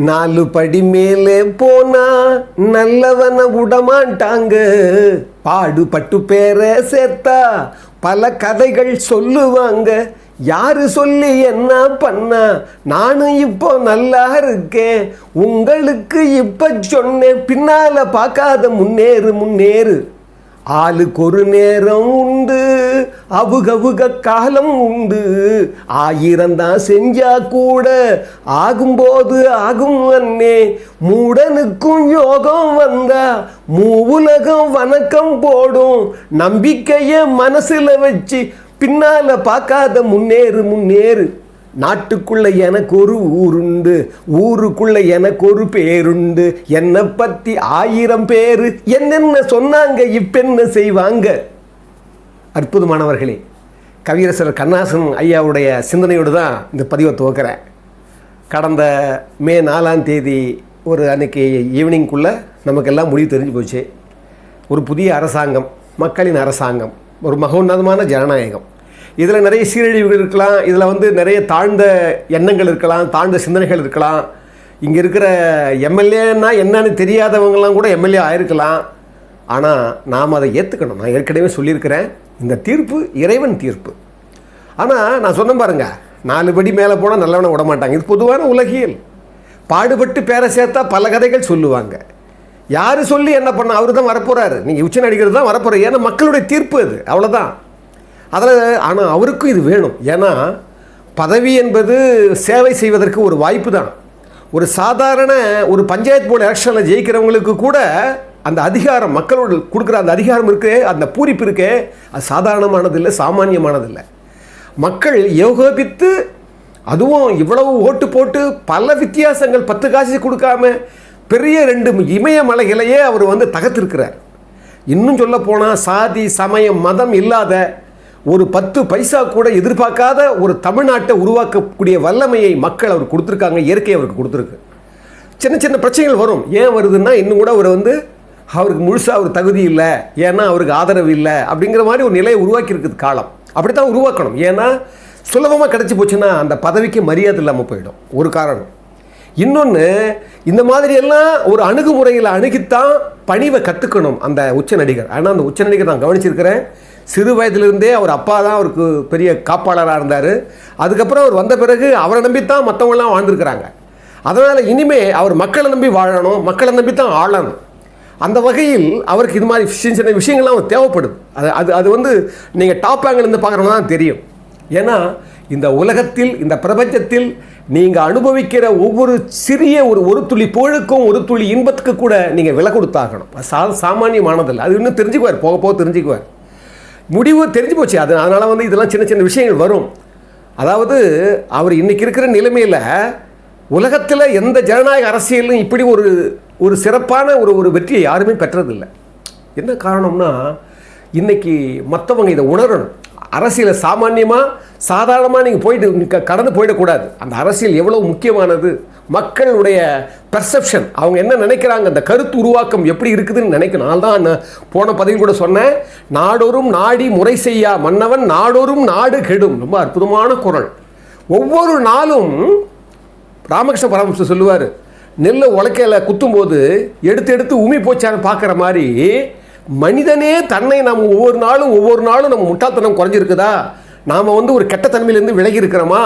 4 படி மேலே போனா நல்லவன விடமாட்டாங்க. பாடுபட்டு பேரை சேர்த்தா பல கதைகள் சொல்லுவாங்க. யாரு சொல்லி என்ன பண்ணா நானும் இப்போ நல்லா இருக்கேன். உங்களுக்கு இப்போ சொன்னேன், பின்னால பார்க்காத முன்னேறு முன்னேறு. ஆளுக்கு ஒரு நேரம் உண்டு, அவுகவுக காலம் உண்டு. 1000 தான் செஞ்சா கூட ஆகும்போது ஆகும் அண்ணே. மூடனுக்கும் யோகம் வந்தா மூவுலகம் வணக்கம் போடும். நம்பிக்கைய மனசுல வச்சு பின்னால பார்க்காத முன்னேறு முன்னேறு. நாட்டுக்குள்ள எனக்கு ஒரு ஊருண்டு, ஊருக்குள்ள எனக்கு ஒரு பேருண்டு. என்னை பத்தி 1000 பேரு என்னென்ன சொன்னாங்க, இப்ப என்ன செய்வாங்க. அற்புதமானவர்களே, கவியரசர் கண்ணதாசன் ஐயாவுடைய சிந்தனையோடு தான் இந்த பதிவை துவக்கிறேன். கடந்த மே 4ஆம் தேதி ஒரு அன்னைக்கு ஈவினிங்குள்ளே நமக்கெல்லாம் முடிவு தெரிஞ்சு போச்சு. ஒரு புதிய அரசாங்கம், மக்களின் அரசாங்கம், ஒரு மகோன்னதமான ஜனநாயகம். இதில் நிறைய சீரழிவுகள் இருக்கலாம், இதில் நிறைய தாழ்ந்த எண்ணங்கள் இருக்கலாம், தாழ்ந்த சிந்தனைகள் இருக்கலாம். இங்கே இருக்கிற எம்எல்ஏன்னா என்னன்னு தெரியாதவங்களாம் கூட எம்எல்ஏ ஆயிருக்கலாம். ஆனால் நாம் அதை ஏற்றுக்கணும். நான் ஏற்கனவே சொல்லியிருக்கிறேன், இந்த தீர்ப்பு இறைவன் தீர்ப்பு. ஆனால் நான் சொன்னேன் பாருங்கள், 4 படி மேலே போனால் நல்லவனை விட மாட்டாங்க. இது பொதுவான உலகியல். பாடுபட்டு பேரை சேர்த்தா பல கதைகள் சொல்லுவாங்க. யார் சொல்லி என்ன பண்ண, அவர் தான் வரப்போகிறாரு. நீங்கள் உச்ச நடிகர் தான் வரப்போகிறார். ஏன்னா மக்களுடைய தீர்ப்பு அது, அவ்வளோதான். அதில் ஆனால் அவருக்கும் இது வேணும். ஏன்னா பதவி என்பது சேவை செய்வதற்கு ஒரு வாய்ப்பு தான். ஒரு சாதாரண ஒரு பஞ்சாயத்து போர்டு எலெக்ஷனில் ஜெயிக்கிறவங்களுக்கு கூட அந்த அதிகாரம், மக்களோடு கொடுக்குற அந்த அதிகாரம் இருக்கே, அந்த பூரிப்பு இருக்கே, அது சாதாரணமானதில்லை, சாமானியமானதில்லை. மக்கள் யோகோபித்து, அதுவும் இவ்வளவு ஓட்டு போட்டு பல வித்தியாசங்கள் 10 காசு கொடுக்காம பெரிய 2 இமயமலைகளையே அவர் தகர்த்திருக்கிறார். இன்னும் சொல்ல போனால் சாதி சமயம் மதம் இல்லாத ஒரு 10 பைசா கூட எதிர்பார்க்காத ஒரு தமிழ்நாட்டை உருவாக்கக்கூடிய வல்லமையை மக்கள் அவர் கொடுத்துருக்காங்க. இயற்கை அவருக்கு கொடுத்துருக்கு. சின்ன சின்ன பிரச்சனைகள் வரும். ஏன் வருதுன்னா, இன்னும் கூட அவர் அவருக்கு முழுசாக ஒரு தகுதி இல்லை, ஏன்னா அவருக்கு ஆதரவு இல்லை அப்படிங்கிற மாதிரி ஒரு நிலையை உருவாக்கி இருக்குது காலம். அப்படி தான் உருவாக்கணும். ஏன்னா சுலபமாக கிடச்சி போச்சுன்னா அந்த பதவிக்கு மரியாதை இல்லாமல் போயிடும், ஒரு காரணம். இன்னொன்று, இந்த மாதிரியெல்லாம் ஒரு அணுகுமுறையில் அணுகித்தான் பணிவை கற்றுக்கணும் அந்த உச்ச நடிகர். ஆனால் அந்த உச்ச நடிகர் நான் கவனிச்சிருக்கிறேன், சிறு வயதிலிருந்தே அவர் அப்பா தான் அவருக்கு பெரிய காப்பாளராக இருந்தார். அதுக்கப்புறம் அவர் வந்த பிறகு அவரை நம்பித்தான் மற்றவங்களாம் வாழ்ந்துருக்கிறாங்க. அதனால் இனிமேல் அவர் மக்களை நம்பி வாழணும், மக்களை நம்பி தான் ஆளணும். அந்த வகையில் அவருக்கு இது மாதிரி சின்ன சின்ன விஷயங்கள்லாம் தேவைப்படுது. அது அது நீங்கள் டாப் ஆங்கிலேருந்து பார்க்குறவங்க தான் தெரியும். ஏன்னா இந்த உலகத்தில், இந்த பிரபஞ்சத்தில் நீங்கள் அனுபவிக்கிற ஒவ்வொரு சிறிய ஒரு துளி புகழுக்கும் ஒரு துளி இன்பத்துக்கு கூட நீங்கள் விலை கொடுத்தாகணும். சாமானியமானதில்லை. அது இன்னும் தெரிஞ்சுக்குவார், போக போக தெரிஞ்சுக்குவார். முடிவு தெரிஞ்சு போச்சு. அதனால் இதெல்லாம் சின்ன சின்ன விஷயங்கள் வரும். அதாவது அவர் இன்றைக்கி இருக்கிற நிலைமையில் உலகத்தில் எந்த ஜனநாயக அரசியலும் இப்படி ஒரு சிறப்பான ஒரு வெற்றியை யாருமே பெற்றதில்லை. என்ன காரணம்னா, இன்றைக்கி மற்றவங்க இதை உணரணும். அரசியலை சாதாரணமாக நீங்கள் போயிட்டு கடந்து போயிடக்கூடாது. அந்த அரசியல் எவ்வளோ முக்கியமானது, மக்களுடைய பெர்செப்ஷன், அவங்க என்ன நினைக்கிறாங்க, அந்த கருத்து உருவாக்கம் எப்படி இருக்குதுன்னு நினைக்கணும். அதுதான் நான் போன பதிவில் கூட சொன்னேன், நாடோறும் நாடி முறை செய்யா மன்னவன் நாடோறும் நாடு கெடும். ரொம்ப அற்புதமான குறள். ஒவ்வொரு நாளும் ராமகிருஷ்ண பரமஹம்சர் சொல்லுவார், நெல்லை உலக்கையில் குத்தும்போது எடுத்து உமி போச்சான்னு பார்க்குற மாதிரி மனிதனே தன்னை நம்ம ஒவ்வொரு நாளும் நம்ம முட்டாள்தனம் குறைஞ்சிருக்குதா, நாம் ஒரு கெட்டத்தன்மையிலேருந்து விலகி இருக்கிறோமா,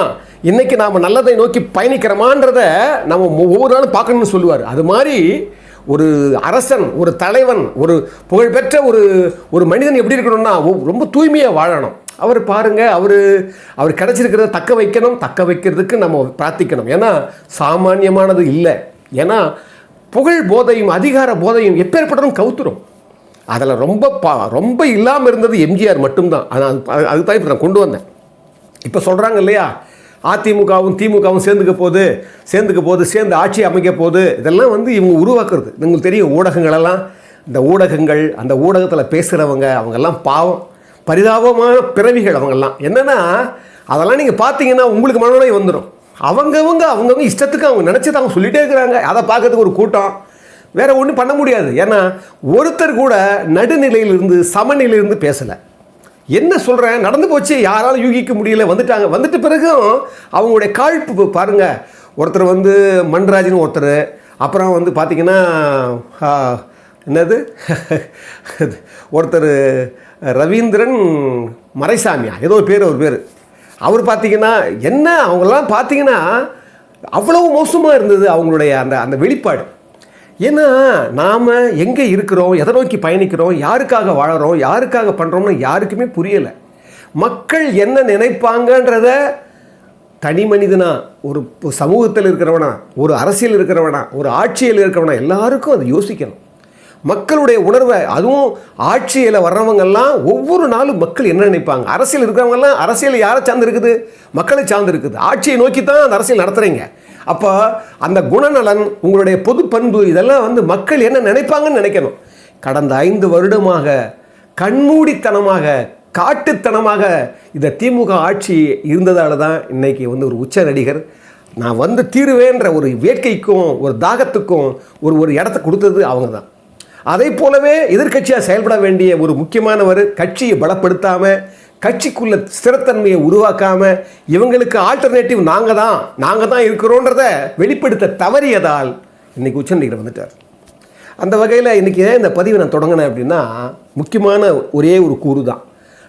இன்றைக்கி நாம் நல்லதை நோக்கி பயணிக்கிறோமான்றதை நம்ம ஒவ்வொரு நாளும் பார்க்கணும்னு சொல்லுவார். அது மாதிரி ஒரு அரசன், ஒரு தலைவன், ஒரு புகழ்பெற்ற ஒரு மனிதன் எப்படி இருக்கணும்னா ரொம்ப தூய்மையாக வாழணும். அவர் பாருங்கள், அவர் கிடச்சிருக்கிறத தக்க வைக்கிறதுக்கு நம்ம பிரார்த்திக்கணும். ஏன்னா சாமானியமானது இல்லை. ஏன்னா புகழ் போதையும் அதிகார போதையும் எப்பேற்பட்டதும் கவுத்துரும். அதில் ரொம்ப இல்லாமல் இருந்தது எம்ஜிஆர் மட்டும்தான். அதுதான் இப்போ நான் கொண்டு வந்தேன். இப்போ சொல்கிறாங்க இல்லையா, அதிமுகவும் திமுகவும் சேர்ந்துக்க போது சேர்ந்து ஆட்சி அமைக்க போது. இதெல்லாம் இவங்க உருவாக்குறது. உங்களுக்கு தெரியும், ஊடகங்களெல்லாம், இந்த ஊடகங்கள், அந்த ஊடகத்தில் பேசுகிறவங்க, அவங்கெல்லாம் பாவம், பரிதாபமான பிறவிகள் அவங்கெல்லாம். என்னென்னா, அதெல்லாம் நீங்கள் பார்த்தீங்கன்னா உங்களுக்கு மனநோய் வந்துடும். அவங்கவுங்க இஷ்டத்துக்கு அவங்க நினச்சதை அவங்க சொல்லிகிட்டே இருக்கிறாங்க. அதை பார்க்கறதுக்கு ஒரு கூட்டம், வேறு ஒன்றும் பண்ண முடியாது. ஏன்னா ஒருத்தர் கூட நடுநிலையிலிருந்து சமநிலையிலிருந்து பேசலை. என்ன சொல்கிறேன், நடந்து போச்சு, யாராலும் யூகிக்க முடியல, வந்துட்டாங்க. வந்துட்ட பிறகும் அவங்களுடைய காழ்ப்பு பாருங்கள். ஒருத்தர் வந்து மன்ராஜன் ஒருத்தர், அப்புறம் வந்து பார்த்திங்கன்னா என்னது ஒருத்தர் ரவீந்திரன் மறைசாமியா ஏதோ ஒரு பேர் அவர் பார்த்திங்கன்னா என்ன அவங்களாம் பார்த்திங்கன்னா அவ்வளவு மோசமாக இருந்தது அவங்களுடைய அந்த அந்த வெளிப்பாடு. ஏன்னா நாம் எங்கே இருக்கிறோம், எதை நோக்கி பயணிக்கிறோம், யாருக்காக வாழறோம், யாருக்காக பண்ணுறோம்னு யாருக்குமே புரியலை. மக்கள் என்ன நினைப்பாங்கன்றத தனி மனிதனா, ஒரு சமூகத்தில் இருக்கிறவனா, ஒரு அரசியல் இருக்கிறவனா, ஒரு ஆட்சியில் இருக்கிறவனா எல்லாருக்கும் அதை யோசிக்கணும். மக்களுடைய உணர்வை, அதுவும் ஆட்சியில் வர்றவங்கெல்லாம் ஒவ்வொரு நாளும் மக்கள் என்ன நினைப்பாங்க. அரசியல் இருக்கிறவங்கெல்லாம் அரசியல் யாரை சார்ந்து இருக்குது, மக்களை சார்ந்து இருக்குது. ஆட்சியை நோக்கி தான் அந்த அரசியல் நடத்துகிறீங்க. அப்போ அந்த குணநலன், உங்களுடைய பொது பண்பு, இதெல்லாம் வந்து மக்கள் என்ன நினைப்பாங்கன்னு நினைக்கணும். கடந்த 5 வருடமாக கண்மூடித்தனமாக காட்டுத்தனமாக இந்த திமுக ஆட்சி இருந்ததால் தான் இன்றைக்கி வந்து ஒரு உச்ச நடிகர் நான் வந்து தீருவேன்ற ஒரு வேட்கைக்கும் ஒரு தாகத்துக்கும் ஒரு இடத்த கொடுத்தது அவங்க தான். அதை போலவே எதிர்கட்சியாக செயல்பட வேண்டிய ஒரு முக்கியமானவர் கட்சியை பலப்படுத்தாமல், கட்சிக்குள்ள ஸ்திரத்தன்மையை உருவாக்காமல், இவங்களுக்கு ஆல்டர்னேட்டிவ் நாங்கள் தான் இருக்கிறோன்றதை வெளிப்படுத்த தவறியதால் இன்றைக்கி உச்சநீதிமன்றம் வந்துட்டார். அந்த வகையில் இன்றைக்கி இந்த பதிவை நான் தொடங்கினேன் அப்படின்னா முக்கியமான ஒரே ஒரு கூறு தான்.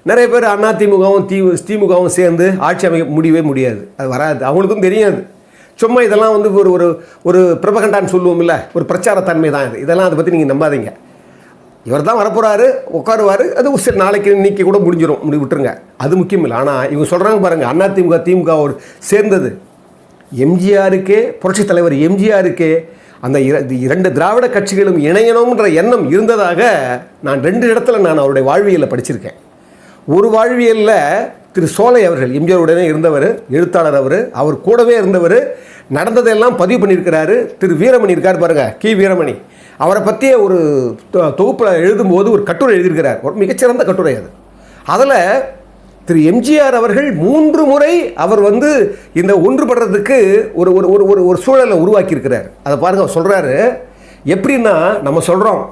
நிறைய பேர் அதிமுகவும் திமுகவும் சேர்ந்து ஆட்சி அமைக்க முடியவே முடியாது, அது வராது, அவங்களுக்கும் தெரியாது. சும்மா இதெல்லாம் வந்து ஒரு ஒரு பிரபகண்டான்னு சொல்லுவோம் இல்லை, ஒரு பிரச்சாரத்தன்மை தான் இது. இதெல்லாம் அதை பற்றி நீங்கள் நம்பாதீங்க. இவர் தான் வரப்போகிறாரு, உட்காருவார், அது சரி நாளைக்கு இன்னைக்கு கூட முடிஞ்சிடும், விட்டுருங்க, அது முக்கியம் இல்லை. ஆனால் இவங்க சொல்கிறாங்க பாருங்கள், அதிமுக திமுக சேர்ந்தது எம்ஜிஆருக்கே, புரட்சித் தலைவர் எம்ஜிஆருக்கே அந்த 2 திராவிட கட்சிகளும் இணையணும்ன்ற எண்ணம் இருந்ததாக நான் 2 இடத்துல நான் அவருடைய வாழ்வியலில் படிச்சிருக்கேன். ஒரு வாழ்வியலில் திரு சோலை அவர்கள், எம்ஜிஆருடனே இருந்தவர், எழுத்தாளர், அவர் கூடவே இருந்தவர், நடந்ததெல்லாம் பதிவு பண்ணியிருக்கிறாரு. திரு வீரமணி இருக்கார் பாருங்கள், கி வீரமணி, அவரை பற்றிய ஒரு தொகுப்பில் எழுதும்போது ஒரு கட்டுரை எழுதியிருக்கிறார், ஒரு மிகச்சிறந்த கட்டுரை அது. அதில் திரு எம்ஜிஆர் அவர்கள் 3 முறை அவர் வந்து இந்த ஒன்றுபடுறதுக்கு ஒரு ஒரு ஒரு சூழலை உருவாக்கியிருக்கிறார். அதை பாருங்கள், அவர் சொல்கிறாரு எப்படின்னா, நம்ம சொல்கிறோம்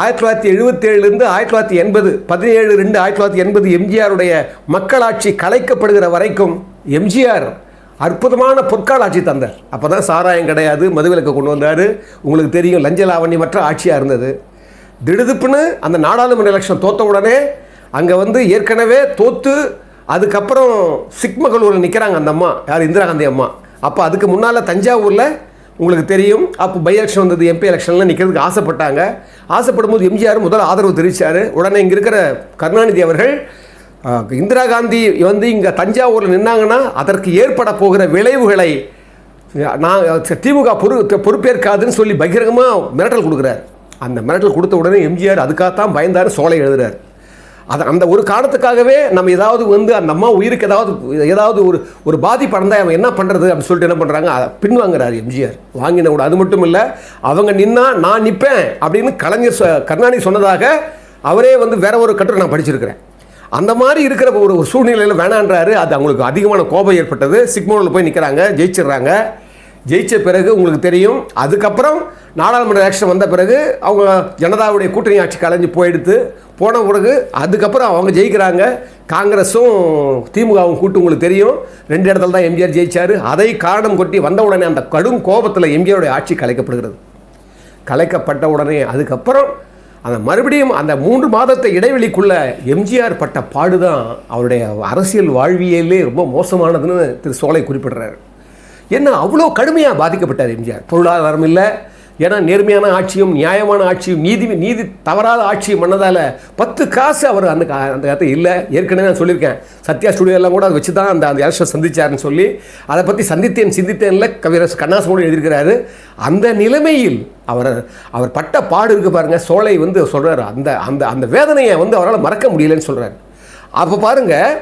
1977 1980 17/2/1980 எம்ஜிஆருடைய மக்களாட்சி கலைக்கப்படுகிற வரைக்கும் எம்ஜிஆர் அற்புதமான பொற்கால ஆட்சி தந்தார். அப்போ தான் சாராயம் கிடையாது, மதுவிலக்கை கொண்டு வந்தார். உங்களுக்கு தெரியும், லஞ்ச லாவண்யமற்ற ஆட்சியாக இருந்தது. திடுதுப்புன்னு அந்த நாடாளுமன்ற எலெக்ஷன் தோற்ற உடனே அங்கே வந்து ஏற்கனவே தோற்று அதுக்கப்புறம் சிக்மகளூரில் நிற்கிறாங்க அந்த அம்மா, யார், இந்திரா காந்தி அம்மா. அப்போ அதுக்கு முன்னால் தஞ்சாவூரில் உங்களுக்கு தெரியும், அப்போ பை எலெக்ஷன் வந்தது, எம்பி எலெக்ஷன்லாம் நிற்கிறதுக்கு ஆசைப்பட்டாங்க. ஆசைப்படும் போது எம்ஜிஆர் முதல் ஆதரவு தெரிவித்தார். உடனே இங்கே இருக்கிற கருணாநிதி அவர்கள் இந்திரா காந்தி வந்து இங்கே தஞ்சாவூரில் நின்னாங்கன்னா அதற்கு ஏற்பட போகிற விளைவுகளை திமுக பொறுப்பேற்காதுன்னு சொல்லி பகிரங்கமாக மிரட்டல் கொடுக்குறார். அந்த மிரட்டல் கொடுத்த உடனே எம்ஜிஆர் அதுக்காகத்தான் பயந்தார், சோலை எழுதுறார். அந்த ஒரு காரணத்துக்காகவே நம்ம ஏதாவது வந்து அந்த அம்மா உயிருக்கு ஏதாவது ஒரு பாதிப்பு அடைந்தால் அவன் என்ன பண்ணுறது அப்படின்னு சொல்லிட்டு என்ன பண்ணுறாங்க, பின்வாங்குறாரு எம்ஜிஆர். வாங்கின கூட அது மட்டும் இல்லை, அவங்க நின்னா நான் நிற்பேன் அப்படின்னு கருணாநிதி சொன்னதாக அவரே வந்து வேற ஒரு கட்டுரை நான் படிச்சிருக்கிறேன். அந்த மாதிரி இருக்கிற ஒரு சூழ்நிலையில் வேணான்றாரு. அது அவங்களுக்கு அதிகமான கோபம் ஏற்பட்டது. சிக்மோனில் போய் நிற்கிறாங்க, ஜெயிச்சிடுறாங்க. ஜெயித்த பிறகு உங்களுக்கு தெரியும், அதுக்கப்புறம் நாடாளுமன்ற எலெக்ஷன் வந்த பிறகு அவங்க ஜனதாவுடைய கூட்டணி ஆட்சி கலைஞ்சு போன பிறகு அதுக்கப்புறம் அவங்க ஜெயிக்கிறாங்க. காங்கிரஸும் திமுகவும் கூட்டு உங்களுக்கு தெரியும், 2 இடத்துல தான் எம்ஜிஆர் ஜெயிச்சார். அதை காரணம் கொட்டி வந்த உடனே அந்த கடும் கோபத்தில் எம்ஜிஆருடைய ஆட்சி கலைக்கப்படுகிறது. கலைக்கப்பட்ட உடனே அதுக்கப்புறம் அந்த மறுபடியும் அந்த 3 மாதத்தை இடைவெளிக்குள்ள எம்ஜிஆர் பட்ட பாடுதான் அவருடைய அரசியல் வாழ்வியலே ரொம்ப மோசமானதுன்னு திரு சோலை குறிப்பிடுறாரு. என்ன அவ்வளோ கடுமையாக பாதிக்கப்பட்டார் எம்ஜிஆர். பொருளாதாரம் இல்லை, ஏன்னா நேர்மையான ஆட்சியும் நியாயமான ஆட்சியும் நீதி தவறாத ஆட்சியும் பண்ணதால் 10 காசு அவர் அந்த காலத்தில் இல்லை. ஏற்கனவே நான் சொல்லியிருக்கேன், சத்யா ஸ்டுடியோலாம் கூட அதை வச்சு தான் அந்த எலெக்ஷன் சந்திச்சாருன்னு சொல்லி, அதை பற்றி சிந்தித்தேன்ல கவிரஸ் கண்ணாசனோடு எழுதியிருக்கிறாரு. அந்த நிலைமையில் அவர் பட்ட பாடு இருக்குது பாருங்கள். சோலை வந்து சொல்கிறார், அந்த வேதனையை வந்து அவரால் மறக்க முடியலன்னு சொல்கிறார். அப்போ பாருங்கள்,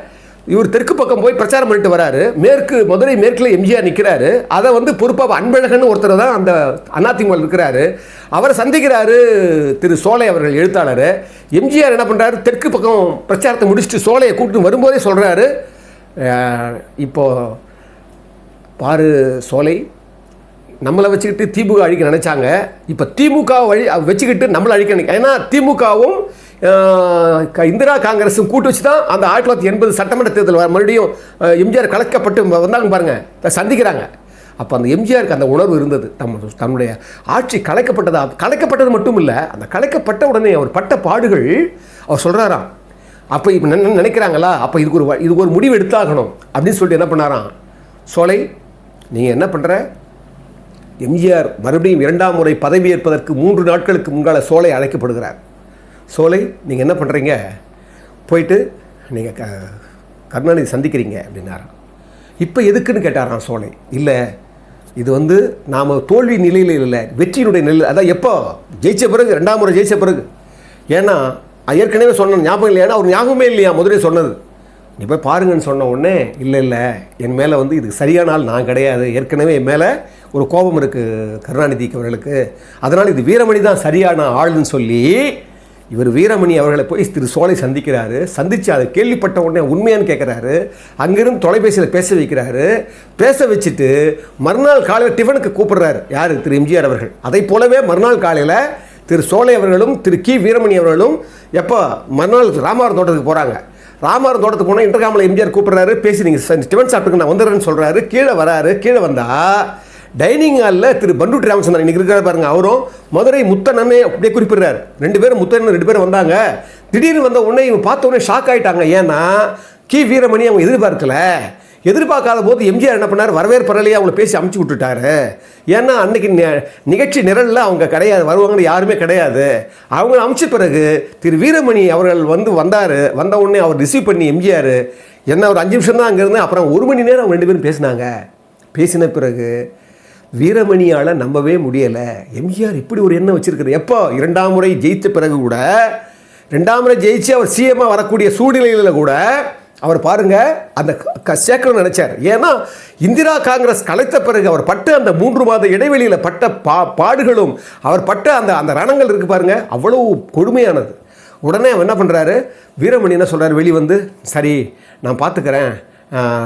இவர் தெற்கு பக்கம் போய் பிரச்சாரம் பண்ணிட்டு வராரு. மதுரை மேற்கில் எம்ஜிஆர் நிற்கிறாரு. அதை வந்து பொறுப்பாக அன்பழகன் ஒருத்தர் தான் அந்த அதிமுக இருக்கிறாரு. அவரை சந்திக்கிறாரு திரு சோலை அவர்கள், எழுத்தாளர். எம்ஜிஆர் என்ன பண்ணுறாரு, தெற்கு பக்கம் பிரச்சாரத்தை முடிச்சுட்டு சோலையை கூப்பிட்டு வரும்போதே சொல்கிறாரு, இப்போ பாரு சோலை, நம்மளை வச்சுக்கிட்டு திமுக அழிக்க நினச்சாங்க, இப்போ திமுக வச்சுக்கிட்டு நம்மளை அழிக்க நினைக்க. ஏன்னா திமுகவும் இந்திரா காங்கிரஸும் கூட்டு வச்சு தான் அந்த 1980 சட்டமன்ற தேர்தல் மறுபடியும் எம்ஜிஆர் கலைக்கப்பட்டு வந்தாங்க பாருங்கள், சந்திக்கிறாங்க. அப்போ அந்த எம்ஜிஆருக்கு அந்த உணர்வு இருந்தது. தன்னுடைய ஆட்சி கலைக்கப்பட்டது மட்டும் இல்லை, அந்த கலைக்கப்பட்ட உடனே அவர் பட்ட பாடுகள் அவர் சொல்கிறாராம். அப்போ இப்போ நினைக்கிறாங்களா, அப்போ இதுக்கு ஒரு முடிவு எடுத்தாகணும் அப்படின்னு சொல்லிட்டு என்ன பண்ணாராம், சோலை நீங்கள் என்ன பண்ணுற, எம்ஜிஆர் மறுபடியும் 2ஆம் முறை பதவியேற்பதற்கு 3 நாட்களுக்கு முன்னால் சோலை அழைக்கப்படுகிறார். சோலை நீங்கள் என்ன பண்ணுறீங்க, போயிட்டு நீங்கள் கருணாநிதி சந்திக்கிறீங்க அப்படின்னாராம். இப்போ எதுக்குன்னு கேட்டாராம் சோலை. இல்லை, இது நாம் தோல்வி நிலையில் இல்லை, வெற்றியினுடைய நிலை. அதான் எப்போ ஜெயித்த பிறகு, 2ஆம் முறை ஜெயித்த பிறகு. ஏன்னா ஏற்கனவே சொன்ன ஞாபகம் இல்லையா, அவர் ஞாபகமே இல்லையா முதலே சொன்னது. நீ போய் பாருங்கன்னு சொன்ன உடனே இல்லை என் மேலே இதுக்கு சரியான ஆள் நான் கிடையாது, ஏற்கனவே என் மேலே ஒரு கோபம் இருக்குது கருணாநிதிக்கு அவர்களுக்கு, அதனால் இது வீரமணி தான் சரியான ஆள்னு சொல்லி இவர் வீரமணி அவர்களை போய் திரு சோலை சந்திக்கிறாரு. சந்தித்து அதை கேள்விப்பட்ட உடனே உண்மையானு கேட்குறாரு. அங்கிருந்து தொலைபேசியில் பேச வைக்கிறாரு. பேச வச்சுட்டு மறுநாள் காலையில் டிஃபனுக்கு கூப்பிடுறாரு யார், திரு எம்ஜிஆர் அவர்கள். அதை போலவே மறுநாள் காலையில் திரு சோலை அவர்களும் திரு கி வீரமணி அவர்களும் எப்போ மறுநாள் ராமவரம் தோட்டத்துக்கு போகிறாங்க. ராமவரம் தோட்டத்துக்கு போனால் இன்டர்காமில் எம்ஜிஆர் கூப்பிட்றாரு. பேசி நீங்கள் டிஃபன் சாப்பிட்டுக்கு நான் வந்துடுறேன்னு சொல்கிறாரு. கீழே வராரு. கீழே வந்தால் டைனிங் ஹாலில் திரு பண்டூட்டி ராமச்சந்திரன் இன்றைக்கி இருக்கிற பாருங்க, அவரும் மதுரை முத்தனே அப்படியே குறிப்பிடுறாரு. 2 பேரும் முத்தன் 2 பேரும் வந்தாங்க. திடீர்னு வந்த உடனே இவங்க பார்த்த உடனே ஷாக் ஆகிட்டாங்க. ஏன்னா கி வீரமணி அவங்க எதிர்பார்க்காத போது எம்ஜிஆர் என்ன பண்ணார், வரவேற்பறையிலேயே அவங்கள பேசி அமுச்சு விட்டுட்டாரு. ஏன்னா அன்றைக்கி நிகழ்ச்சி நிரலில் அவங்க கிடையாது, வருவாங்கன்னு யாருமே கிடையாது. அவங்க அமுச்ச பிறகு திரு வீரமணி அவர்கள் வந்த உடனே அவர் ரிசீவ் பண்ணி எம்ஜிஆர் என்ன ஒரு 5 நிமிஷம் தான் அங்கேருந்து, அப்புறம் 1 மணி நேரம் அவங்க 2 பேரும் பேசினாங்க. பேசின பிறகு வீரமணியால் நம்பவே முடியலை, எம்ஜிஆர் இப்படி ஒரு எண்ணம் வச்சுருக்கிறது. எப்போ 2ஆம் முறை ஜெயித்த பிறகு கூட, 2ஆம் முறை ஜெயிச்சு அவர் சிஎம்மாக வரக்கூடிய சூழ்நிலையில் கூட அவர் பாருங்கள் அந்த சேர்க்கணும்னு நினச்சார். ஏன்னா இந்திரா காங்கிரஸ் கலைத்த பிறகு அவர் பட்ட அந்த 3 மாத இடைவெளியில் பட்ட பாடுகளும் அவர் பட்ட அந்த ரணங்கள் இருக்குது பாருங்கள், அவ்வளோ கொடுமையானது. உடனே அவர் என்ன பண்ணுறாரு, வீரமணி என்ன சொல்கிறார், வெளி சரி நான் பார்த்துக்கிறேன்,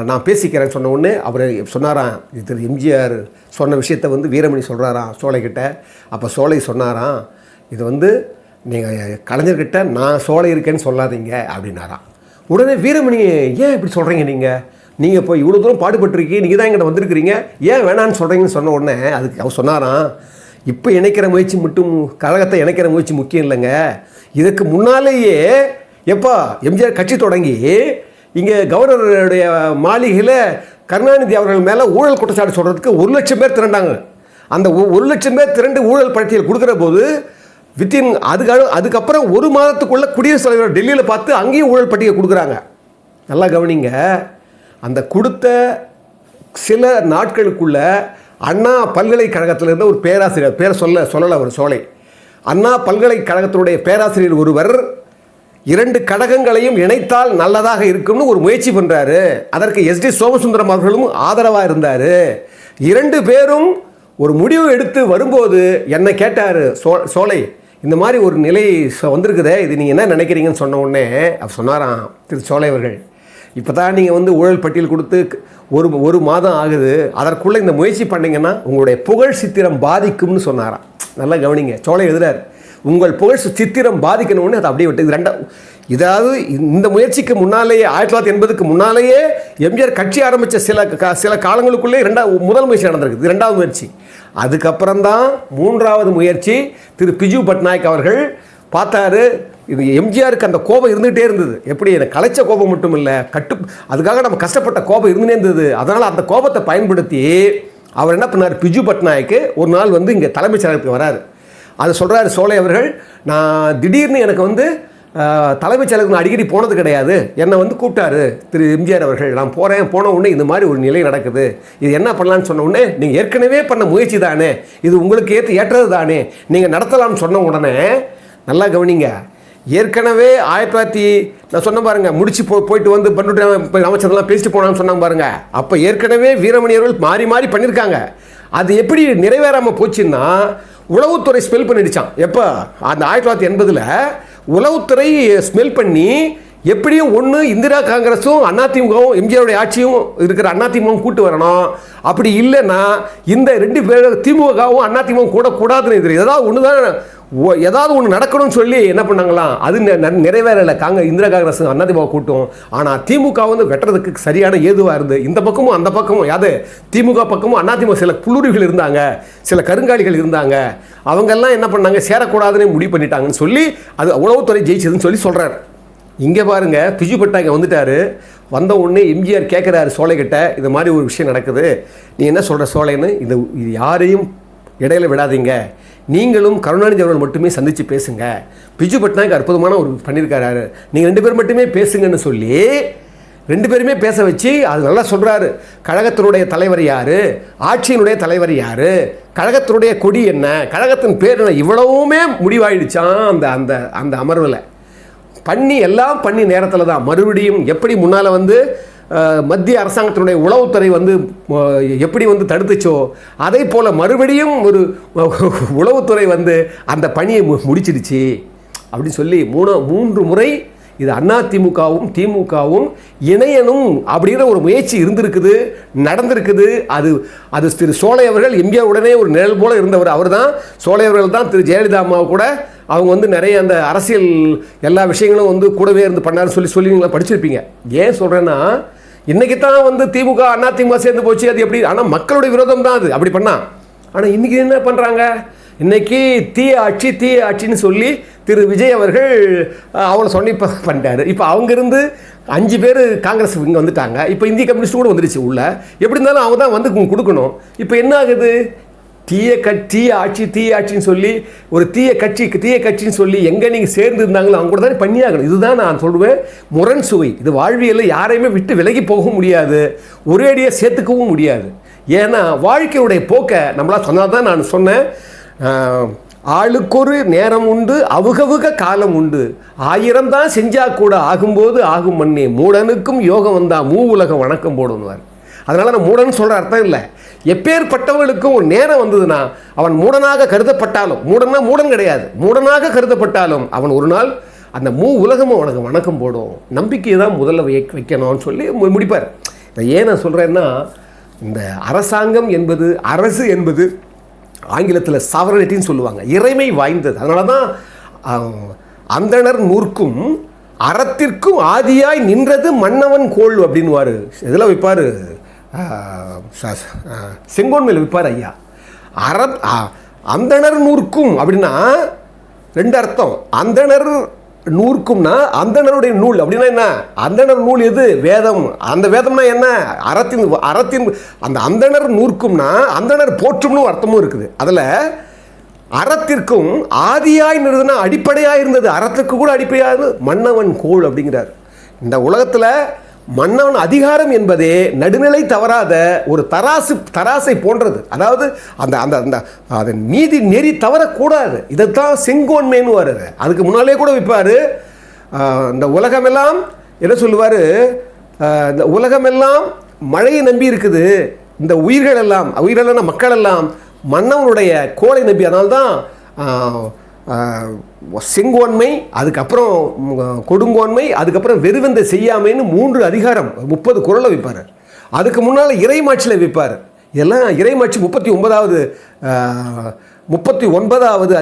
நான் பேசிக்கிறேன்னு சொன்ன உடனே அவர் சொன்னாராம், இது எம்ஜிஆர் சொன்ன விஷயத்தை வீரமணி சொல்கிறாராம் சோலைக்கிட்ட. அப்போ சோலை சொன்னாராம், இது நீங்கள் கலைஞர்கிட்ட நான் சோலை இருக்கேன்னு சொல்லாதீங்க அப்படின்னாராம். உடனே வீரமணி, ஏன் இப்படி சொல்கிறீங்க, நீங்கள் இப்போ இவ்வளோ தூரம் பாடுபட்டுருக்கீங்க, நீங்கள் தான் எங்கிட்ட வந்திருக்கிறீங்க, ஏன் வேணான்னு சொல்கிறீங்கன்னு சொன்ன உடனே அதுக்கு அவர் சொன்னாராம், இப்போ இணைக்கிற முயற்சி மட்டும், கழகத்தை இணைக்கிற முயற்சி முக்கியம் இல்லைங்க, இதுக்கு முன்னாலேயே எப்போ எம்ஜிஆர் கட்சி தொடங்கி இங்கே கவர்னருடைய மாளிகையில் கருணாநிதி அவர்கள் மேலே ஊழல் குற்றச்சாட்டு சொல்கிறதுக்கு 1 லட்சம் பேர் திரண்டாங்க. அந்த 1 லட்சம் பேர் திரண்டு ஊழல் பட்டியல் கொடுக்குற போது அதுக்கப்புறம் 1 மாதத்துக்குள்ளே குடியரசுத் தலைவர் டெல்லியில் பார்த்து அங்கேயும் ஊழல் பட்டியல் கொடுக்குறாங்க. நல்லா கவனிங்க, அந்த கொடுத்த சில நாட்களுக்குள்ள அண்ணா பல்கலைக்கழகத்திலிருந்து ஒரு பேராசிரியர், பேரை சொல்லலை அவர் சோலை, அண்ணா பல்கலைக்கழகத்தினுடைய பேராசிரியர் ஒருவர் 2 கழகங்களையும் இணைத்தால் நல்லதாக இருக்கும்னு ஒரு முயற்சி பண்ணுறாரு. அதற்கு SD சோமசுந்தரம் அவர்களும் ஆதரவாக இருந்தார். 2 பேரும் ஒரு முடிவு எடுத்து வரும்போது என்னை கேட்டார், சோலை இந்த மாதிரி ஒரு நிலை வந்திருக்குதே, இது நீங்கள் என்ன நினைக்கிறீங்கன்னு சொன்ன உடனே அவர் சொன்னாராம், திரு சோலை அவர்கள், இப்போ தான் நீங்கள் ஊழல் பட்டியல் கொடுத்து ஒரு மாதம் ஆகுது, அதற்குள்ளே இந்த முயற்சி பண்ணிங்கன்னா உங்களுடைய புகழ் சித்திரம் பாதிக்கும்னு சொன்னாராம். நல்லா கவனிங்க, சோலை எழுதுறார், உங்கள் புகழ் சித்திரம் பாதிக்கணும்னு அதை அப்படியே விட்டு இதாவது இந்த முயற்சிக்கு முன்னாலேயே 1980க்கு முன்னாலேயே எம்ஜிஆர் கட்சி ஆரம்பித்த சில காலங்களுக்குள்ளே முதல் முயற்சி நடந்திருக்கு, 2வது முயற்சி. அதுக்கப்புறம்தான் 3வது முயற்சி திரு பிஜு பட்நாயக் அவர்கள் பார்த்தாரு. இது எம்ஜிஆருக்கு அந்த கோபம் இருந்துகிட்டே இருந்தது. எப்படி எனக்கு கலைச்ச கோபம் மட்டும் இல்லை, அதுக்காக நம்ம கஷ்டப்பட்ட கோபம் இருந்துகிட்டே இருந்தது. அதனால் அந்த கோபத்தை பயன்படுத்தி அவர் என்ன பண்ணார், பிஜு பட்நாயக்கு ஒரு நாள் இங்கே தலைமைச் செயலகத்துக்கு வராரு. அது சொல்கிறாரு சோலை அவர்கள், நான் திடீர்னு எனக்கு தலைமைச் செயலகம் அடிக்கடி போனது கிடையாது, என்னை கூப்பிட்டாரு திரு எம்ஜிஆர் அவர்கள், நான் போன உடனே இந்த மாதிரி ஒரு நிலை நடக்குது, இது என்ன பண்ணலான்னு சொன்ன உடனே, நீங்கள் ஏற்கனவே பண்ண முயற்சி தானே, இது உங்களுக்கு ஏற்றது தானே, நீங்கள் நடத்தலாம்னு சொன்ன உடனே, நல்லா கவனிங்க, ஏற்கனவே 1900 நான் சொன்ன பாருங்க, முடிச்சு போயிட்டு பண்டூட்டி அமைச்சர்லாம் பேசிட்டு போனான்னு சொன்னாங்க பாருங்க, அப்போ ஏற்கனவே வீரமணி அவர்கள் மாறி மாறி பண்ணியிருக்காங்க. அது எப்படி நிறைவேறாமல் போச்சுன்னா, உளவுத்துறை ஸ்மெல் பண்ணிடுச்சான். எப்போ அந்த 1980ல் உளவுத்துறை ஸ்மெல் பண்ணி எப்படியும் ஒன்று இந்திரா காங்கிரஸும் அதிமுகவும் எம்ஜிஆருடைய ஆட்சியும் இருக்கிற அதிமுகவும் கூட்டு வரணும், அப்படி இல்லைன்னா இந்த 2 பேரும் திமுகவும் அதிமுகவும் கூடாதுன்னு தெரியும். ஏதாவது ஒன்று தான் ஏதாவது ஒன்று நடக்கணும்னு சொல்லி என்ன பண்ணாங்களாம், அது நிறைவேறலை. இந்திரா காங்கிரஸ் அதிமுக கூட்டம். ஆனால் திமுக வந்து வெட்டுறதுக்கு சரியான ஏதுவாக இருந்து இந்த பக்கமும் அந்த பக்கமும் யாது திமுக பக்கமும் அதிமுக சில புல்லுரிகள் இருந்தாங்க, சில கருங்காலிகள் இருந்தாங்க. அவங்கெல்லாம் என்ன பண்ணாங்க, சேரக்கூடாதுன்னு முடிவு பண்ணிட்டாங்கன்னு சொல்லி அது உளவுத்துறை ஜெயிச்சதுன்னு சொல்லி சொல்கிறார். இங்கே பாருங்கள், பிஜு பட்டாங்க வந்துட்டார். வந்த உடனே எம்ஜிஆர் கேட்குறாரு சோலைக்கிட்ட, இது மாதிரி ஒரு விஷயம் நடக்குது, நீ என்ன சொல்கிற சோலைன்னு, இது யாரையும் இடையில விடாதீங்க, நீங்களும் கருணாநிதி அவர்கள் மட்டுமே சந்தித்து பேசுங்க, பிஜு பட்நாயக் அற்புதமான ஒரு பண்ணியிருக்காரு, நீங்கள் 2 பேர் மட்டுமே பேசுங்கன்னு சொல்லி 2 பேருமே பேச வச்சு அது நல்லா சொல்கிறாரு. கழகத்தினுடைய தலைவர் யார், ஆட்சியினுடைய தலைவர் யார், கழகத்தினுடைய கொடி என்ன, கழகத்தின் பேர் என்ன, இவ்வளவுமே முடிவாயிடுச்சான் அந்த அந்த அந்த அமர்வில். எல்லாம் பண்ணி நேரத்தில் தான் மறுபடியும் எப்படி முன்னால் வந்து மத்திய அரசாங்கத்தினுடைய உளவுத்துறை வந்து எப்படி வந்து தடுத்துச்சோ அதே போல் மறுபடியும் ஒரு உளவுத்துறை வந்து அந்த பணியை முடிச்சிடுச்சு அப்படின்னு சொல்லி 3 முறை இது அதிமுகவும் திமுகவும் இணையணும் அப்படிங்கிற ஒரு முயற்சி இருந்திருக்குது, நடந்திருக்குது. அது திரு சோலை அவர்கள் எம்ஜிஆர் உடனே ஒரு நிழல் போல இருந்தவர். அவர் தான் சோலை அவர்கள் தான் திரு ஜெயலலிதா அம்மாவை கூட அவங்க வந்து நிறைய அந்த அரசியல் எல்லா விஷயங்களும் வந்து கூடவே இருந்து பண்ணாருன்னு சொல்லி நீங்களா படிச்சிருப்பீங்க. ஏன் சொல்கிறேன்னா, இன்றைக்கி தான் வந்து திமுக அதிமுக சேர்ந்து போச்சு, அது எப்படி, ஆனால் மக்களுடைய விரோதம் தான் அது அப்படி பண்ணால். ஆனால் இன்றைக்கி என்ன பண்ணுறாங்க, இன்றைக்கி தீய ஆட்சின்னு சொல்லி திரு விஜய் அவர்கள் அவளை சொன்ன இப்போ பண்ணிட்டாரு. இப்போ அவங்க இருந்து 5 பேர் காங்கிரஸ் இங்கே வந்துட்டாங்க. இப்போ இந்திய கம்யூனிஸ்ட் கூட வந்துடுச்சு உள்ள. எப்படி இருந்தாலும் அவங்க தான் வந்து கொடுக்கணும். இப்போ என்ன ஆகுது, தீய ஆட்சின்னு சொல்லி ஒரு தீய கட்சின்னு சொல்லி எங்கே நீங்கள் சேர்ந்து இருந்தாங்களோ அவங்க கூட தான் பண்ணியாகணும். இதுதான் நான் சொல்லுவேன் முரண் சுவை. இது வாழ்வியலில் யாரையுமே விட்டு விலகி போகவும் முடியாது, ஒரேடியாக சேர்த்துக்கவும் முடியாது. ஏன்னா வாழ்க்கையுடைய போக்கை நம்மளால் சொன்னால் தான் நான் சொன்னேன், ஆளுக்கொரு நேரம் உண்டு, அவுகவுக காலம் உண்டு, 1000 தான் செஞ்சா கூட ஆகும்போது ஆகும் மண்ணே, மூடனுக்கும் யோகம் வந்தா உலகம் வணக்கம் போடுவார். அதனால் நான் மூடன் சொல்கிற அர்த்தம் இல்லை, எப்பேற்பட்டவர்களுக்கும் ஒரு நேரம் வந்ததுன்னா அவன் மூடனாக கருதப்பட்டாலும், மூடன் கிடையாது, மூடனாக கருதப்பட்டாலும் அவன் ஒரு நாள் அந்த உலகமும் அவனுக்கு வணக்கம் போடும், நம்பிக்கையை தான் முதல்ல வைக்கணும்னு சொல்லி முடிப்பார். இதை ஏன் நான் சொல்கிறேன்னா, இந்த அரசாங்கம் என்பது, அரசு என்பது ஆங்கிலத்தில் சாவரனிட்டின்னு சொல்லுவாங்க, இறைமை வாய்ந்தது. அதனால தான் அந்தணர் நூற்கும் அறத்திற்கும் ஆதியாய் நின்றது மன்னவன் கோள் அப்படின்வார். இதில் வைப்பார், செங்கோன்மையில் வைப்பார் ஐயா. அந்தணர் நூற்கும் அப்படின்னா 2 அர்த்தம். அந்தணர் நூற்கும்னா அந்தணருடைய நூல் அப்படின்னா என்ன, அந்தணர் நூல் எது, வேதம். அந்த வேதம்னா என்ன, அறத்தின் அந்த அந்தணர் நூற்கும்னா அந்தணர் போற்றும்னு அர்த்தமும் இருக்குது. அதில் அறத்திற்கும் ஆதியாய் இருந்ததுன்னா அடிப்படையாக இருந்தது, அறத்திற்கு கூட அடிப்படையாக மன்னவன் கோள் அப்படிங்கிறார். இந்த உலகத்தில் மன்னவன் அதிகாரம் என்பதே நடுநிலை தவறாத ஒரு தராசை போன்றது. அதாவது அந்த அந்த அந்த அது நீதி நெறி தவறக்கூடாது. இதைத்தான் செங்கோன்மைன்னு வருது. அதுக்கு முன்னாலே கூட வைப்பார், இந்த உலகமெல்லாம் என்ன சொல்லுவார், இந்த உலகமெல்லாம் மழையை நம்பி இருக்குது, இந்த உயிர்களெல்லாம் மக்கள் எல்லாம் மன்னவனுடைய கோளை நம்பி. அதனால்தான் செங்கோன்மை, அதுக்கப்புறம் கொடுங்கோன்மை, அதுக்கப்புறம் வெறுவெந்த செய்யாமைன்னு 3 அதிகாரம் 30 குறளை வைப்பார். அதுக்கு முன்னால் இறைமாட்சியில் வைப்பார். இதெல்லாம் இறைமாட்சி 39வது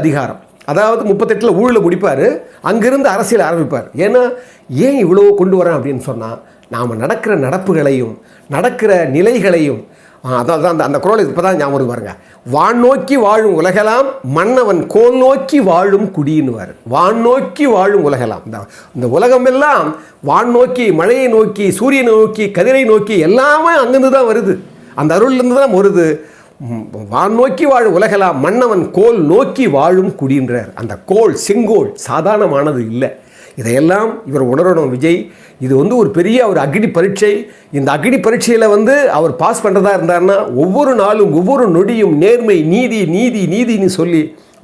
அதிகாரம். அதாவது 38 ஊழில் முடிப்பார், அங்கிருந்து அரசியல் ஆரம்பிப்பார். ஏன்னா ஏன் இவ்வளோ கொண்டு வரேன் அப்படின்னு சொன்னால், நாம் நடக்கிற நடப்புகளையும் நடக்கிற நிலைகளையும், அதாவது அந்த குறள் இப்போ தான் ஞாபகம் பாருங்க, வான் நோக்கி வாழும் உலகெல்லாம் மன்னவன் கோல் நோக்கி வாழும் குடியின்னுவார். வான் நோக்கி வாழும் உலகெல்லாம், இந்த உலகமெல்லாம் வான் நோக்கி, மழையை நோக்கி, சூரியனை நோக்கி, கதிரை நோக்கி, எல்லாமே அங்கிருந்து தான் வருது, அந்த அருள்லேருந்து தான் வருது. வான் நோக்கி வாழும் உலகெல்லாம் மன்னவன் கோல் நோக்கி வாழும் குடின்றார். அந்த கோல், செங்கோல் சாதாரணமானது இல்லை. இதையெல்லாம் இவர் உணரணும் விஜய். இது வந்து ஒரு பெரிய ஒரு அக்னி பரீட்சை. இந்த அக்னி பரீட்சையில் வந்து அவர் பாஸ் பண்ணுறதா இருந்தார்னா ஒவ்வொரு நாளும் ஒவ்வொரு நொடியும் நேர்மை, நீதின்னு சொல்லி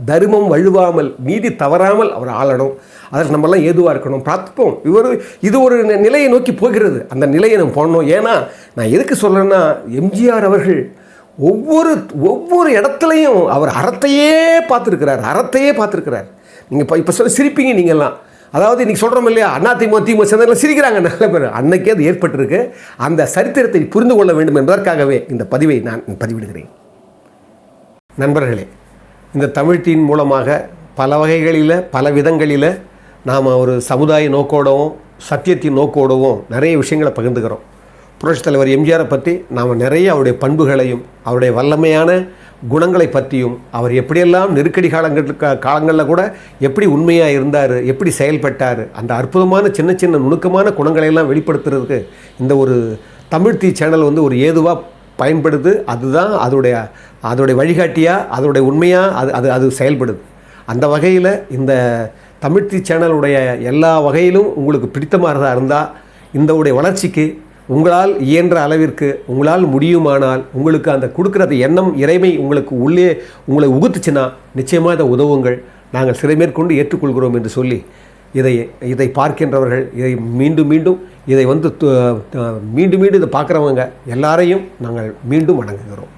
தர்மம் வழுவாமல், நீதி தவறாமல் அவர் ஆளணும். அதற்கு நம்மெல்லாம் ஏதுவாக இருக்கணும், பார்த்துப்போம். இது ஒரு நிலையை நோக்கி போகிறது. அந்த நிலையை நம்ம போடணும். ஏன்னா நான் எதுக்கு சொல்கிறேன்னா, எம்ஜிஆர் அவர்கள் ஒவ்வொரு இடத்துலையும் அவர் அறத்தையே பார்த்துருக்கிறார். நீங்கள் இப்போ சொல்ல சிரிப்பீங்க நீங்கள்லாம். அதாவது இன்றைக்கி சொல்கிறோம் இல்லையா, திமுக சேர்ந்தவர்கள் சிரிக்கிறாங்க நல்ல பேர். அன்னைக்கே அது ஏற்பட்டிருக்கு. அந்த சரித்திரத்தை புரிந்து கொள்ள வேண்டும் என்பதற்காகவே இந்த பதிவை நான் பதிவிடுகிறேன். நண்பர்களே, இந்த தமிழ் டீன் மூலமாக பல வகைகளில் பல விதங்களில் நாம் ஒரு சமுதாய நோக்கோடவும் சத்தியத்தின் நோக்கோடவும் நிறைய விஷயங்களை பகிர்ந்துக்கிறோம். புரட்சித் தலைவர் எம்ஜிஆரை பற்றி நாம் நிறைய அவருடைய பண்புகளையும் அவருடைய வல்லமையான குணங்களை பற்றியும் அவர் எப்படியெல்லாம் நெருக்கடி காலங்களில் கூட எப்படி உண்மையாக இருந்தார், எப்படி செயல்பட்டார், அந்த அற்புதமான சின்ன சின்ன நுணுக்கமான குணங்களையெல்லாம் வெளிப்படுத்துறதுக்கு இந்த ஒரு தமிழ் தீ சேனல் வந்து ஒரு ஏதுவாக பயன்படுது. அதுதான் அதோடைய வழிகாட்டியாக அதோடைய உண்மையாக அது செயல்படுது. அந்த வகையில் இந்த தமிழ் தீ சேனலுடைய எல்லா வகையிலும் உங்களுக்கு பிடித்தமானதாக இருந்தால் இந்த உடைய வளர்ச்சிக்கு உங்களால் இயன்ற அளவிற்கு உங்களால் முடியுமானால் உங்களுக்கு அந்த கொடுக்குற அந்த எண்ணம் இறைமை உங்களுக்கு உள்ளே உங்களை உகுத்துச்சுன்னா நிச்சயமாக இதை உதவுங்கள். நாங்கள் சிறைமேற்கொண்டு ஏற்றுக்கொள்கிறோம் என்று சொல்லி இதை பார்க்கின்றவர்கள் இதை மீண்டும் இதை வந்து மீண்டும் இதை பார்க்குறவங்க எல்லாரையும் நாங்கள் மீண்டும் வணங்குகிறோம்.